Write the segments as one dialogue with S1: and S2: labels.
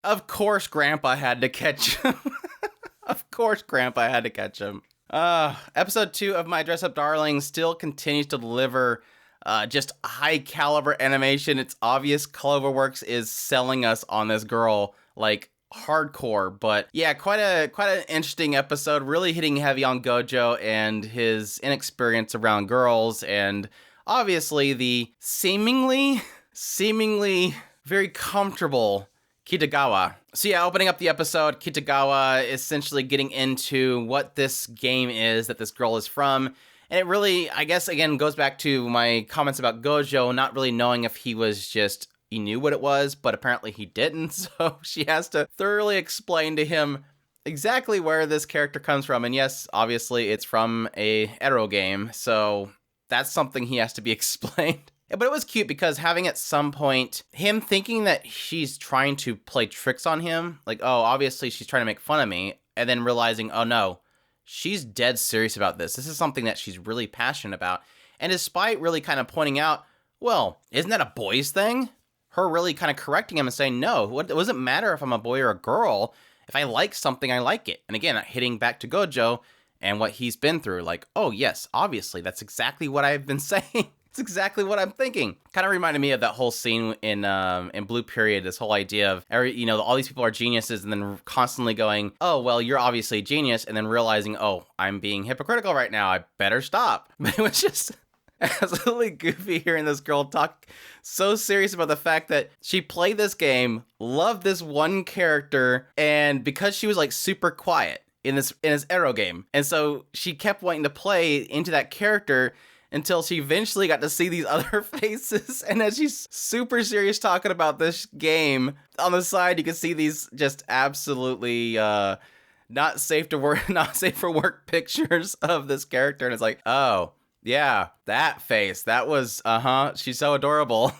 S1: Of course Grandpa had to catch him. Of course Grandpa had to catch him. Episode 2 of My Dress Up Darling still continues to deliver just high caliber animation. It's obvious Cloverworks is selling us on this girl like hardcore, but yeah, quite an interesting episode, really hitting heavy on Gojo and his inexperience around girls, and obviously the seemingly very comfortable Kitagawa. So yeah, opening up the episode, Kitagawa essentially getting into what this game is that this girl is from. And it really, I guess, again, goes back to my comments about Gojo, not really knowing if he knew what it was, but apparently he didn't. So she has to thoroughly explain to him exactly where this character comes from. And yes, obviously it's from a Ero game. So that's something he has to be explained. But it was cute because having at some point him thinking that she's trying to play tricks on him, like, oh, obviously she's trying to make fun of me, and then realizing, oh no, she's dead serious about this. This is something that she's really passionate about. And despite really kind of pointing out, well, isn't that a boy's thing? Her really kind of correcting him and saying, no, it doesn't matter if I'm a boy or a girl. If I like something, I like it. And again, hitting back to Gojo and what he's been through, like, oh yes, obviously, that's exactly what I've been saying. It's exactly what I'm thinking. Kind of reminded me of that whole scene in Blue Period, this whole idea of, all these people are geniuses and then constantly going, oh, well, you're obviously a genius, and then realizing, oh, I'm being hypocritical right now. I better stop. But it was just absolutely goofy hearing this girl talk so serious about the fact that she played this game, loved this one character, and because she was like super quiet in this Ero game, and so she kept wanting to play into that character until she eventually got to see these other faces. And as she's super serious talking about this game, on the side you can see these just absolutely not safe for work pictures of this character, and it's like, oh yeah, that face, that was she's so adorable.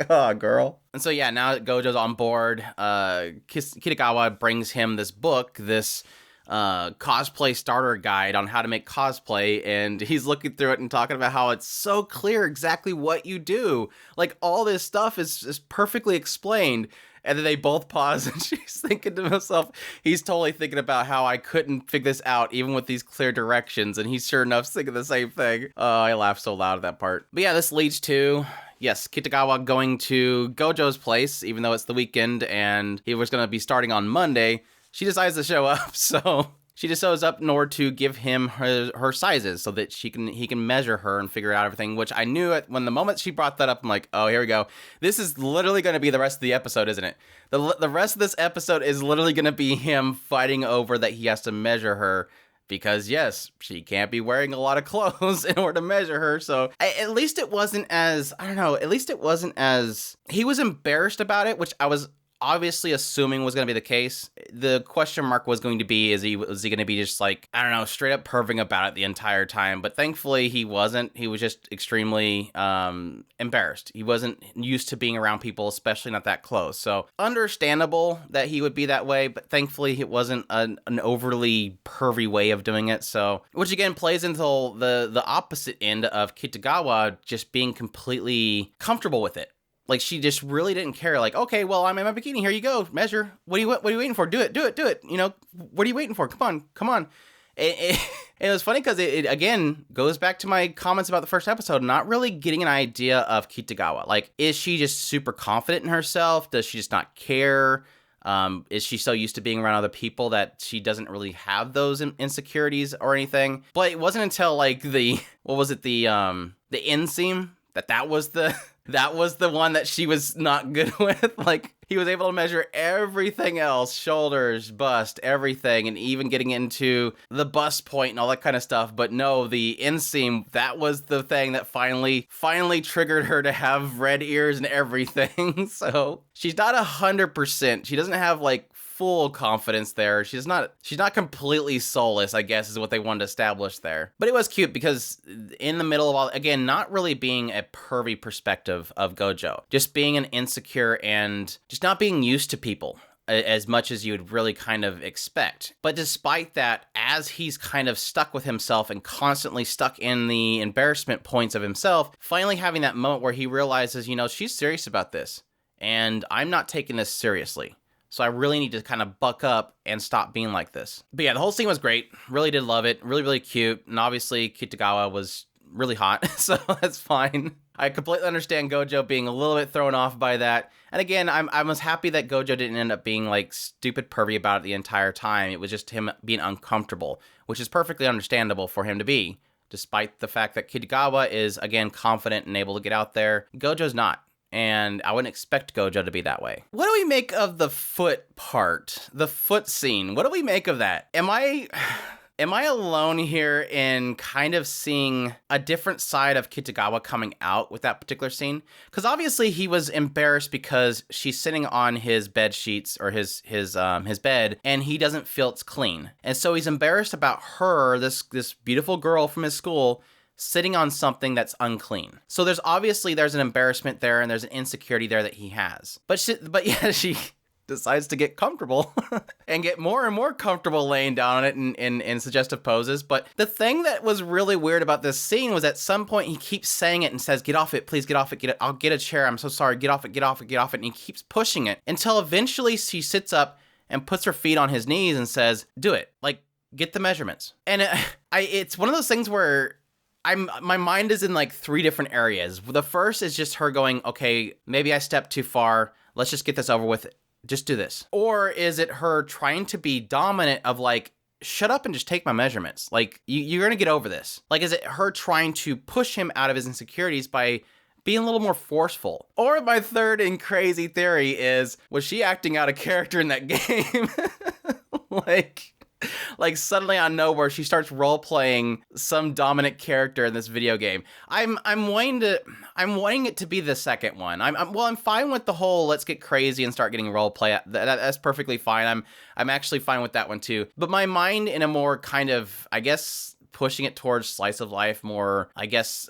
S1: God, girl. And so yeah, now that Gojo's on board, Kitagawa brings him this book, this cosplay starter guide on how to make cosplay, and he's looking through it and talking about how it's so clear exactly what you do. Like, all this stuff is perfectly explained. And then they both pause, and she's thinking to herself, he's totally thinking about how I couldn't figure this out, even with these clear directions, and he's sure enough thinking the same thing. Oh, I laughed so loud at that part. But yeah, this leads to, yes, Kitagawa going to Gojo's place, even though it's the weekend, and he was going to be starting on Monday. She decides to show up, so she just shows up in order to give him her sizes so that he can measure her and figure out everything, which I knew when the moment she brought that up, I'm like, oh, here we go. This is literally going to be the rest of the episode, isn't it? The rest of this episode is literally going to be him fighting over that he has to measure her because, yes, she can't be wearing a lot of clothes in order to measure her. So at least it wasn't as, he was embarrassed about it, which I was obviously assuming was going to be the case. The question mark was going to be, was he going to be just like, I don't know, straight up perving about it the entire time? But thankfully he wasn't. He was just extremely embarrassed. He wasn't used to being around people, especially not that close. So understandable that he would be that way, but thankfully it wasn't an overly pervy way of doing it. So, which again plays into the opposite end of Kitagawa just being completely comfortable with it. Like, she just really didn't care. Like, okay, well, I'm in my bikini. Here you go. Measure. What are you waiting for? Do it. What are you waiting for? Come on. It was funny because it again goes back to my comments about the first episode, not really getting an idea of Kitagawa. Like, is she just super confident in herself? Does she just not care? Is she so used to being around other people that she doesn't really have those insecurities or anything? But it wasn't until like the inseam that was the one that she was not good with. Like, he was able to measure everything else, shoulders, bust, everything, and even getting into the bust point and all that kind of stuff. But no, the inseam, that was the thing that finally triggered her to have red ears and everything. So she's not 100%. She doesn't have like full confidence there. She's not completely soulless, I guess, is what they wanted to establish there. But it was cute because in the middle of all, again, not really being a pervy perspective of Gojo, just being an insecure and just not being used to people as much as you would really kind of expect. But despite that, as he's kind of stuck with himself and constantly stuck in the embarrassment points of himself, finally having that moment where he realizes, she's serious about this and I'm not taking this seriously. So I really need to kind of buck up and stop being like this. But yeah, the whole scene was great. Really did love it. Really, really cute. And obviously Kitagawa was really hot, so that's fine. I completely understand Gojo being a little bit thrown off by that. And again, I was happy that Gojo didn't end up being like stupid pervy about it the entire time. It was just him being uncomfortable, which is perfectly understandable for him to be, despite the fact that Kitagawa is, again, confident and able to get out there. Gojo's not. And I wouldn't expect Gojo to be that way. What do we make of the foot part? The foot scene. What do we make of that? Am I alone here in kind of seeing a different side of Kitagawa coming out with that particular scene? Because obviously he was embarrassed because she's sitting on his bed sheets or his bed, and he doesn't feel it's clean. And so he's embarrassed about her, this beautiful girl from his school, sitting on something that's unclean. So there's an embarrassment there, and there's an insecurity there that he has. But she decides to get comfortable and get more and more comfortable laying down on it in suggestive poses. But the thing that was really weird about this scene was at some point he keeps saying it and says, "Get off it, please get off it, I'll get a chair, I'm so sorry, get off it, get off it, get off it." And he keeps pushing it until eventually she sits up and puts her feet on his knees and says, "Do it, like, get the measurements." And it's one of those things where my mind is in like three different areas. The first is just her going, okay, maybe I stepped too far, let's just get this over with. Just do this. Or is it her trying to be dominant of like, shut up and just take my measurements? Like, you're going to get over this. Like, is it her trying to push him out of his insecurities by being a little more forceful? Or my third and crazy theory is, was she acting out of character in that game? Like suddenly out of nowhere, she starts role-playing some dominant character in this video game. I'm wanting it to be the second one. I'm fine with the whole let's get crazy and start getting role-play. That's perfectly fine. I'm actually fine with that one too. But my mind in a more kind of, I guess, pushing it towards slice of life, more, I guess,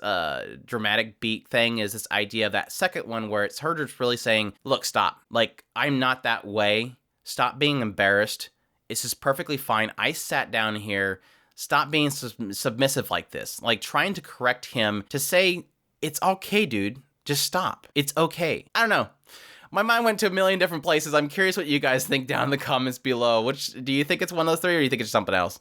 S1: dramatic beat thing is this idea of that second one where it's her just really saying, look, stop. Like, I'm not that way. Stop being embarrassed. This is perfectly fine. I sat down here. Stop being submissive like this. Like trying to correct him to say, it's okay, dude. Just stop. It's okay. I don't know. My mind went to a million different places. I'm curious what you guys think down in the comments below. Which, do you think it's one of those three or do you think it's something else?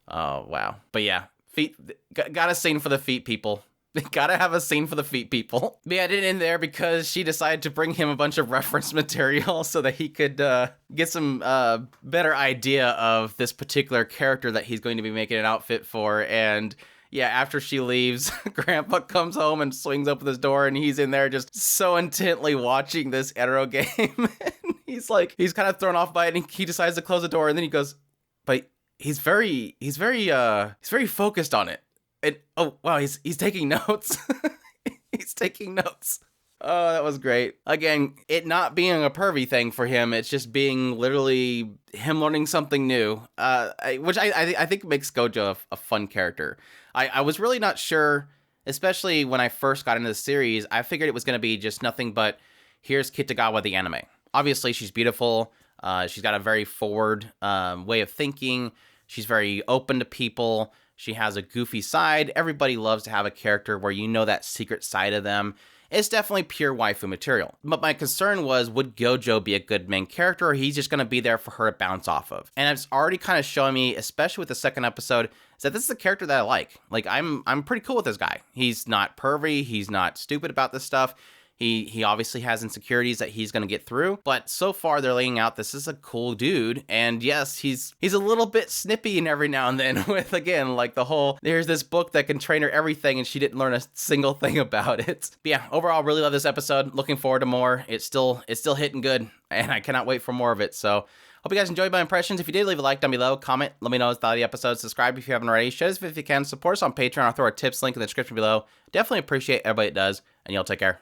S1: Oh, wow. But yeah, feet. Got a scene for the feet people. Gotta have a scene for the feet people. But yeah, I didn't end there because she decided to bring him a bunch of reference material so that he could get some better idea of this particular character that he's going to be making an outfit for. And yeah, after she leaves, Grandpa comes home and swings open his door, and he's in there just so intently watching this Ero game. And he's kind of thrown off by it, and he decides to close the door, and then he goes, but he's very focused on it. And oh wow, he's taking notes. He's taking notes. Oh, that was great. Again, it not being a pervy thing for him, it's just being literally him learning something new, which I think makes Gojo a fun character. I was really not sure, especially when I first got into the series. I figured it was going to be just nothing but here's Kitagawa the anime. Obviously, she's beautiful. She's got a very forward way of thinking. She's very open to people. She has a goofy side. Everybody loves to have a character where you know that secret side of them. It's definitely pure waifu material. But my concern was, would Gojo be a good main character, or he's just going to be there for her to bounce off of? And it's already kind of showing me, especially with the second episode, is that this is a character that I like. Like, I'm pretty cool with this guy. He's not pervy. He's not stupid about this stuff. He obviously has insecurities that he's going to get through, but so far they're laying out this is a cool dude, and yes, he's a little bit snippy and every now and then with, again, like the whole, there's this book that can train her everything, and she didn't learn a single thing about it. But yeah, overall, really love this episode. Looking forward to more. It's still hitting good, and I cannot wait for more of it, so hope you guys enjoyed my impressions. If you did, leave a like down below, comment, let me know what you thought of the episode, subscribe if you haven't already, share this if you can, support us on Patreon, I'll throw our tips link in the description below. Definitely appreciate everybody that does, and y'all take care.